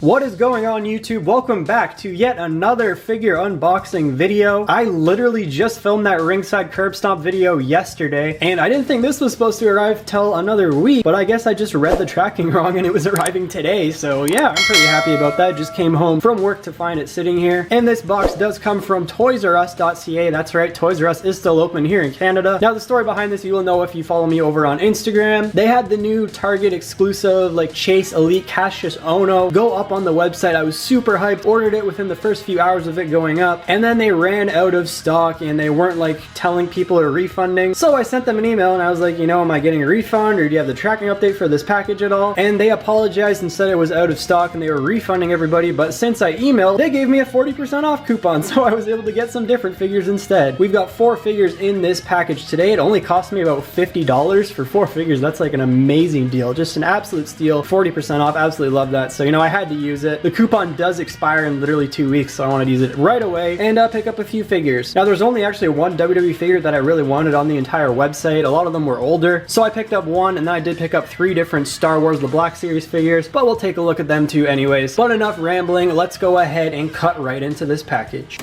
What is going on, YouTube? Welcome back to yet another figure unboxing video. I literally just filmed that ringside curb stomp video yesterday, and I didn't think this was supposed to arrive till another week, but I guess I just read the tracking wrong and it was arriving today. So yeah, I'm pretty happy about that. Just came home from work to find it sitting here. And this box does come from toysrus.ca. That's right, Toys R Us is still open here in Canada. Now the story behind this you will know if you follow me over on Instagram. They had the new Target exclusive like Chase Elite Cassius Ono go up on the website. I was super hyped, ordered it within the first few hours of it going up, and then they ran out of stock and they weren't like telling people or refunding. So I sent them an email and I was like, you know, am I getting a refund or do you have the tracking update for this package at all? And they apologized and said it was out of stock and they were refunding everybody, but since I emailed, they gave me a 40% off coupon, so I was able to get some different figures instead. We've got 4 figures in this package today. It only cost me about $50 for 4 figures. That's like an amazing deal, just an absolute steal. 40% off, absolutely love that. So you know, I had to use it. The coupon does expire in literally 2 weeks, so I wanted to use it right away and pick up a few figures. Now there's only actually one WWE figure that I really wanted on the entire website. A lot of them were older, so I picked up one, and then I did pick up 3 different Star Wars The Black Series figures, but we'll take a look at them too anyways. But enough rambling, let's go ahead and cut right into this package.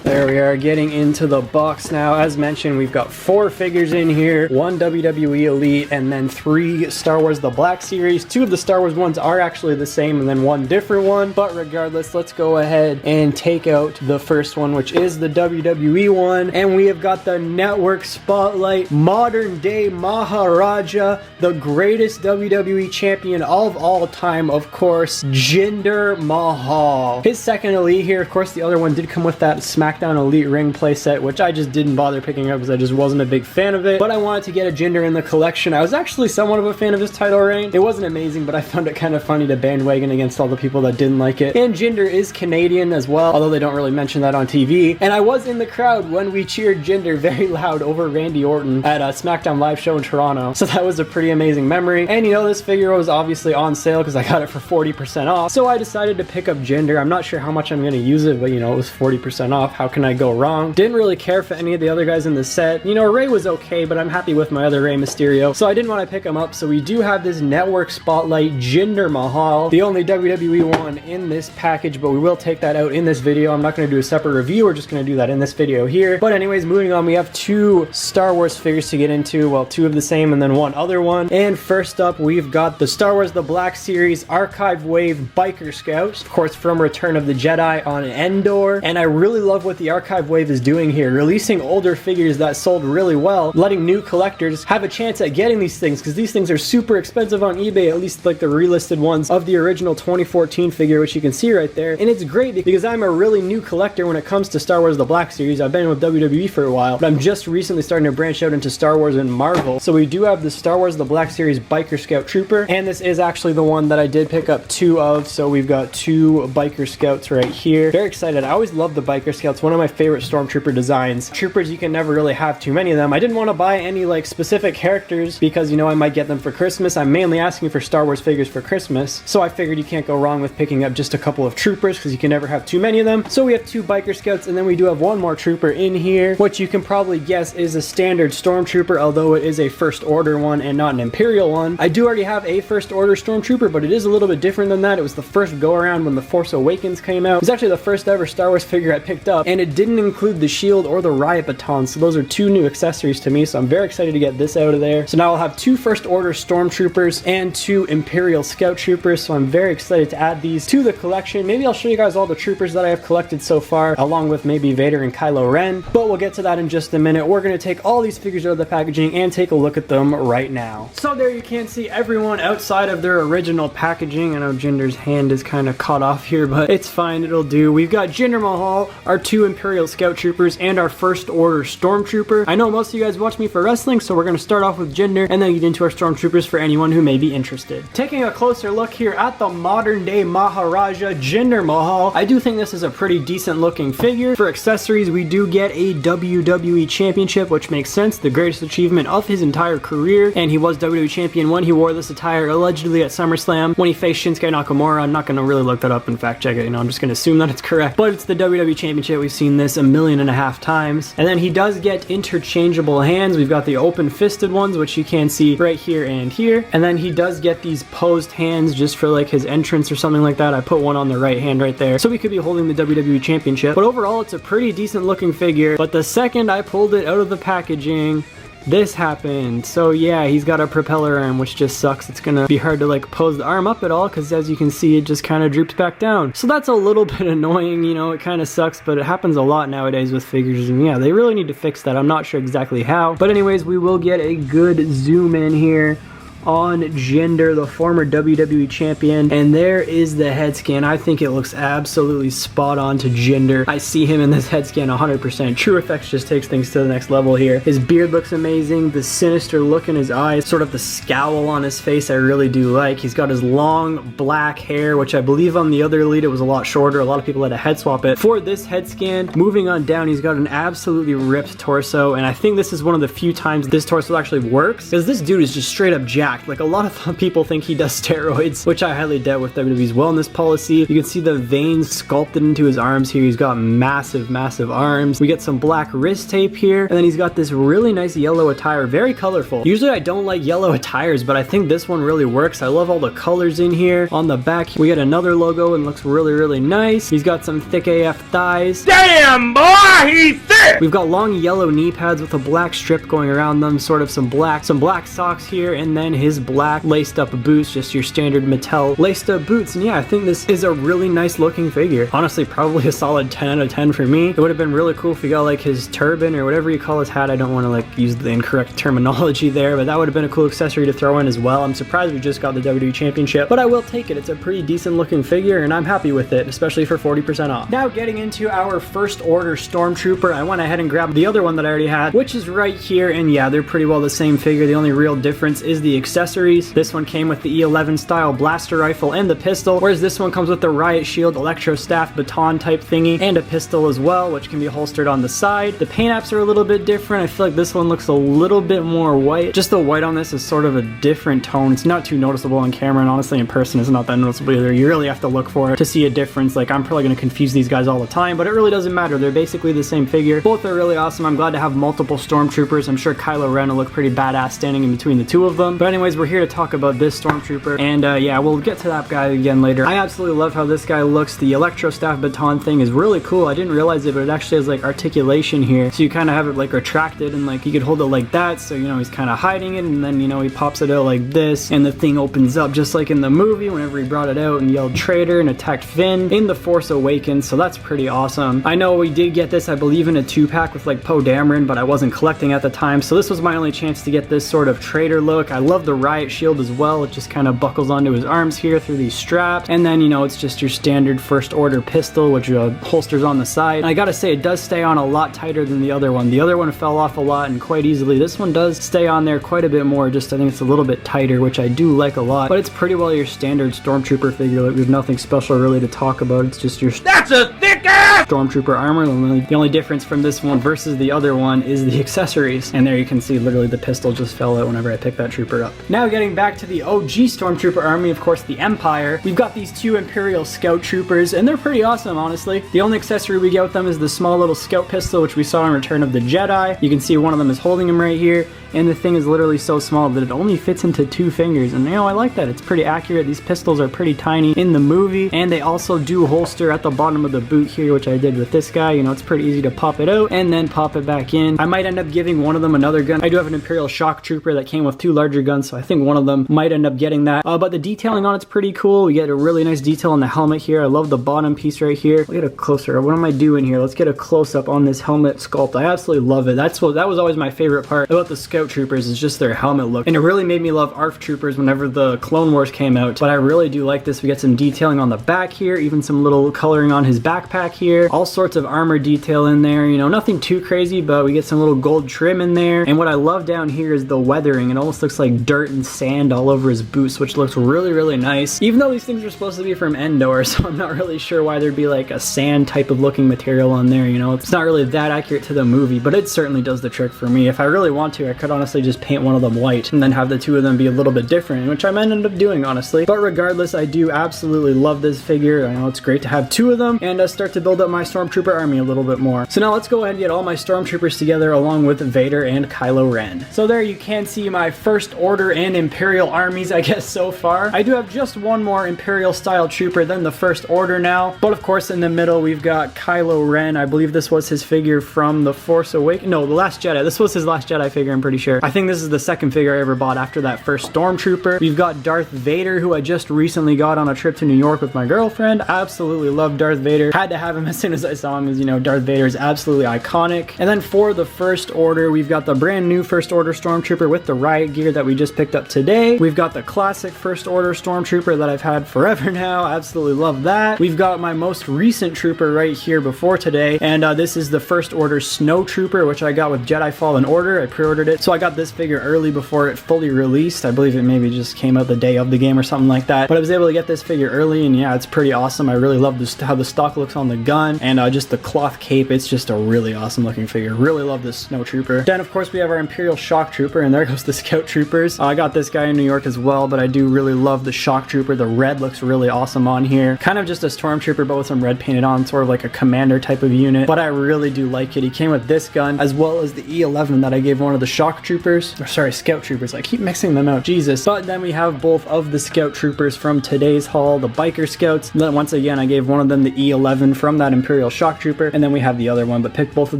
There we are, getting into the box now. As mentioned, we've got 4 figures in here, 1 WWE Elite, and then 3 Star Wars The Black Series. 2 of the Star Wars ones are actually the same, and then 1 different one. But regardless, let's go ahead and take out the first one, which is the WWE one. And we have got the Network Spotlight Modern Day Maharaja, the greatest WWE champion of all time, of course, Jinder Mahal. His second Elite here. Of course, the other one did come with that SmackDown Elite Ring playset, which I just didn't bother picking up because I just wasn't a big fan of it, but I wanted to get a Jinder in the collection. I was actually somewhat of a fan of his title reign. It wasn't amazing, but I found it kind of funny to bandwagon against all the people that didn't like it. And Jinder is Canadian as well, although they don't really mention that on TV. And I was in the crowd when we cheered Jinder very loud over Randy Orton at a SmackDown live show in Toronto, so that was a pretty amazing memory. And you know, this figure was obviously on sale because I got it for 40% off, so I decided to pick up Jinder. I'm not sure how much I'm going to use it, but you know, it was 40% off. How can I go wrong? Didn't really care for any of the other guys in the set. You know, Rey was okay, but I'm happy with my other Rey Mysterio, so I didn't want to pick him up. So we do have this Network Spotlight Jinder Mahal, the only WWE one in this package, but we will take that out in this video. I'm not going to do a separate review. We're just going to do that in this video here. But anyways, moving on, we have 2 Star Wars figures to get into. Well, 2 of the same and then 1 other one. And first up, we've got the Star Wars The Black Series Archive Wave Biker Scouts, of course, from Return of the Jedi on Endor. And I really love what the Archive Wave is doing here, releasing older figures that sold really well, letting new collectors have a chance at getting these things, because these things are super expensive on eBay, at least like the relisted ones of the original 2014 figure, which you can see right there. And it's great because I'm a really new collector when it comes to Star Wars The Black Series. I've been with WWE for a while, but I'm just recently starting to branch out into Star Wars and Marvel. So we do have the Star Wars The Black Series Biker Scout Trooper, and this is actually the one that I did pick up 2 of, so we've got 2 Biker Scouts right here. Very excited. I always love the Biker Scouts, one of my favorite Stormtrooper designs. Troopers, you can never really have too many of them. I didn't want to buy any like specific characters because, you know, I might get them for Christmas. I'm mainly asking for Star Wars figures for Christmas, so I figured you can't go wrong with picking up just a couple of troopers because you can never have too many of them. So we have 2 Biker Scouts, and then we do have 1 more trooper in here, which you can probably guess is a standard Stormtrooper, although it is a First Order one and not an Imperial one. I do already have a First Order Stormtrooper, but it is a little bit different than that. It was the first go around when The Force Awakens came out. It was actually the first ever Star Wars figure I picked up, and it didn't include the shield or the riot baton, so those are 2 new accessories to me, so I'm very excited to get this out of there. So now I'll have 2 First Order Stormtroopers and 2 Imperial Scout Troopers, so I'm very excited to add these to the collection. Maybe I'll show you guys all the troopers that I have collected so far, along with maybe Vader and Kylo Ren, but we'll get to that in just a minute. We're going to take all these figures out of the packaging and take a look at them right now. So there you can see everyone outside of their original packaging. I know Jinder's hand is kind of cut off here, but it's fine, it'll do. We've got Jinder Mahal, our 2 Imperial Scout Troopers, and our First Order Stormtrooper. I know most of you guys watch me for wrestling, so we're going to start off with Jinder and then get into our Stormtroopers for anyone who may be interested. Taking a closer look here at the modern day Maharaja Jinder Mahal, I do think this is a pretty decent looking figure. For accessories, we do get a WWE Championship, which makes sense, the greatest achievement of his entire career, and he was WWE Champion when he wore this attire allegedly at SummerSlam when he faced Shinsuke Nakamura. I'm not going to really look that up and fact check it, you know, I'm just going to assume that it's correct, but it's the WWE Championship. we've seen this 1.5 million times. And then he does get interchangeable hands. We've got the open fisted ones, which you can see right here and here. And then he does get these posed hands just for like his entrance or something like that. I put one on the right hand right there, so we could be holding the WWE Championship. But overall, it's a pretty decent looking figure. But the second I pulled it out of the packaging, this happened. So yeah, he's got a propeller arm, which just sucks. It's gonna be hard to like pose the arm up at all, because as you can see, it just kind of droops back down. So that's a little bit annoying, you know, it kind of sucks, but it happens a lot nowadays with figures, and yeah, they really need to fix that. I'm not sure exactly how, but anyways, we will get a good zoom in here on Jinder, the former WWE champion, and there is the head scan. I think it looks absolutely spot on to Jinder. I see him in this head scan 100%. True Effects just takes things to the next level here. His beard looks amazing, the sinister look in his eyes, sort of the scowl on his face I really do like. He's got his long black hair, which I believe on the other Elite it was a lot shorter. A lot of people had to head swap it. For this head scan, moving on down, he's got an absolutely ripped torso, and I think this is one of the few times this torso actually works, because this dude is just straight up jacked. Like, a lot of people think he does steroids, which I highly doubt with WWE's wellness policy. You can see the veins sculpted into his arms here. He's got massive arms. We get some black wrist tape here, and then he's got this really nice yellow attire, very colorful. Usually I don't like yellow attires, but I think this one really works. I love all the colors in here. On the back, we get another logo and looks really nice. He's got some thick AF thighs. Damn, boy, he's thick! We've got long yellow knee pads with a black strip going around them, sort of some black socks here, and then his black laced up boots, just your standard Mattel laced up boots. And yeah, I think this is a really nice looking figure. Honestly, probably a solid 10 out of 10 for me. It would have been really cool if he got like his turban or whatever you call his hat. I don't want to like use the incorrect terminology there, but that would have been a cool accessory to throw in as well. I'm surprised we just got the WWE Championship, but I will take it. It's a pretty decent looking figure, and I'm happy with it, especially for 40% off. Now getting into our first order Stormtrooper, I went ahead and grabbed the other one that I already had, which is right here, and yeah, they're pretty well the same figure. The only real difference is the accessories. This one came with the E11 style blaster rifle and the pistol, whereas this one comes with the riot shield, electro staff, baton type thingy, and a pistol as well, which can be holstered on the side. The paint apps are a little bit different. I feel like this one looks a little bit more white. Just the white on this is sort of a different tone. It's not too noticeable on camera, and honestly in person it's not that noticeable either. You really have to look for it to see a difference. Like, I'm probably going to confuse these guys all the time, but it really doesn't matter. They're basically the same figure. Both are really awesome. I'm glad to have multiple Stormtroopers. I'm sure Kylo Ren will look pretty badass standing in between the two of them. But anyways, we're here to talk about this Stormtrooper, and yeah, we'll get to that guy again later. I absolutely love how this guy looks. The electro staff baton thing is really cool. I didn't realize it, but it actually has like articulation here, so you kind of have it like retracted, and like you could hold it like that, so you know he's kind of hiding it, and then you know he pops it out like this, and the thing opens up just like in the movie whenever he brought it out and yelled traitor and attacked Finn in The Force Awakens. So that's pretty awesome. I know we did get this, I believe, in a 2-pack with like Poe Dameron, but I wasn't collecting at the time, so this was my only chance to get this sort of traitor look. I love the riot shield as well. It just kind of buckles onto his arms here through these straps, and then you know it's just your standard first order pistol, which holsters on the side. And I gotta say, it does stay on a lot tighter than the other one. The other one fell off a lot and quite easily. This one does stay on there quite a bit more, just I think it's a little bit tighter, which I do like a lot, but it's pretty well your standard Stormtrooper figure. Like, there's nothing special really to talk about. It's just your that's a thick ass Stormtrooper armor. The only difference from this one versus the other one is the accessories, and there you can see literally the pistol just fell out whenever I picked that trooper up. Now getting back to the OG Stormtrooper army, of course the Empire, we've got these two Imperial Scout Troopers, and they're pretty awesome, honestly. The only accessory we get with them is the small little scout pistol, which we saw in Return of the Jedi. You can see one of them is holding him right here, and the thing is literally so small that it only fits into 2 fingers, and you know, I like that. It's pretty accurate. These pistols are pretty tiny in the movie, and they also do holster at the bottom of the boot here, which I did with this guy. You know, it's pretty easy to pop it out and then pop it back in. I might end up giving one of them another gun. I do have an Imperial Shock Trooper that came with 2 larger guns, so I think one of them might end up getting that. But the detailing on it's pretty cool. We get a really nice detail on the helmet here. I love the bottom piece right here. Let's get a closer. What am I doing here? Let's get a close-up on this helmet sculpt. I absolutely love it. That was always my favorite part about the Scout Troopers, is just their helmet look. And it really made me love ARF Troopers whenever the Clone Wars came out. But I really do like this. We get some detailing on the back here, even some little coloring on his backpack here. All sorts of armor detail in there. You know, nothing too crazy, but we get some little gold trim in there. And what I love down here is the weathering. It almost looks like dirt dirt and sand all over his boots, which looks really, really nice. Even though these things are supposed to be from Endor, so I'm not really sure why there'd be like a sand type of looking material on there, you know? It's not really that accurate to the movie, but it certainly does the trick for me. If I really want to, I could honestly just paint one of them white and then have the two of them be a little bit different, which I might end up doing, honestly. But regardless, I do absolutely love this figure. I know it's great to have two of them and start to build up my Stormtrooper army a little bit more. So now let's go ahead and get all my Stormtroopers together along with Vader and Kylo Ren. So there you can see my First Order and Imperial armies, I guess, so far. I do have just one more Imperial style trooper than the First Order now, but of course in the middle we've got Kylo Ren. I believe this was his figure from The Force Awakens. No, The Last Jedi. This was his Last Jedi figure, I'm pretty sure. I think this is the second figure I ever bought after that first Stormtrooper. We've got Darth Vader, who I just recently got on a trip to New York with my girlfriend. Absolutely love Darth Vader. Had to have him as soon as I saw him, as you know, Darth Vader is absolutely iconic. And then for the First Order, we've got the brand new First Order Stormtrooper with the riot gear that we just picked up today. We've got the classic First Order Stormtrooper that I've had forever now. Absolutely love that. We've got my most recent trooper right here before today, and this is the First Order Snow Trooper, which I got with Jedi Fallen Order. I pre-ordered it, so I got this figure early before it fully released. I believe it maybe just came out the day of the game or something like that, but I was able to get this figure early, and yeah, it's pretty awesome. I really love this, how the stock looks on the gun, and just the cloth cape. It's just a really awesome looking figure. Really love this Snow Trooper. Then of course we have our Imperial Shock Trooper, and there goes the Scout Troopers. I got this guy in New York as well, but I do really love the Shock Trooper. The red looks really awesome on here. Kind of just a Stormtrooper, but with some red painted on, sort of like a commander type of unit, but I really do like it. He came with this gun as well as the E11 that I gave one of the Shock Troopers, or sorry, Scout Troopers. I keep mixing them out, Jesus. But then we have both of the Scout Troopers from today's haul, the Biker Scouts. And then once again, I gave one of them the E11 from that Imperial Shock Trooper, and then we have the other one, but picked both of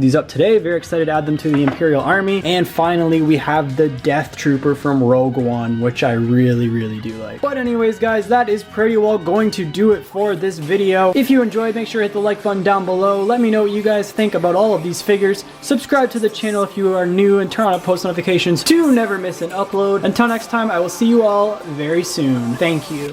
these up today. Very excited to add them to the Imperial army. And finally, we have the Death Trooper from Rogue One, which I really, really do like. But anyways, guys, that is pretty well going to do it for this video. If you enjoyed, make sure to hit the like button down below. Let me know what you guys think about all of these figures. Subscribe to the channel if you are new, and turn on post notifications to never miss an upload. Until next time, I will see you all very soon. Thank you.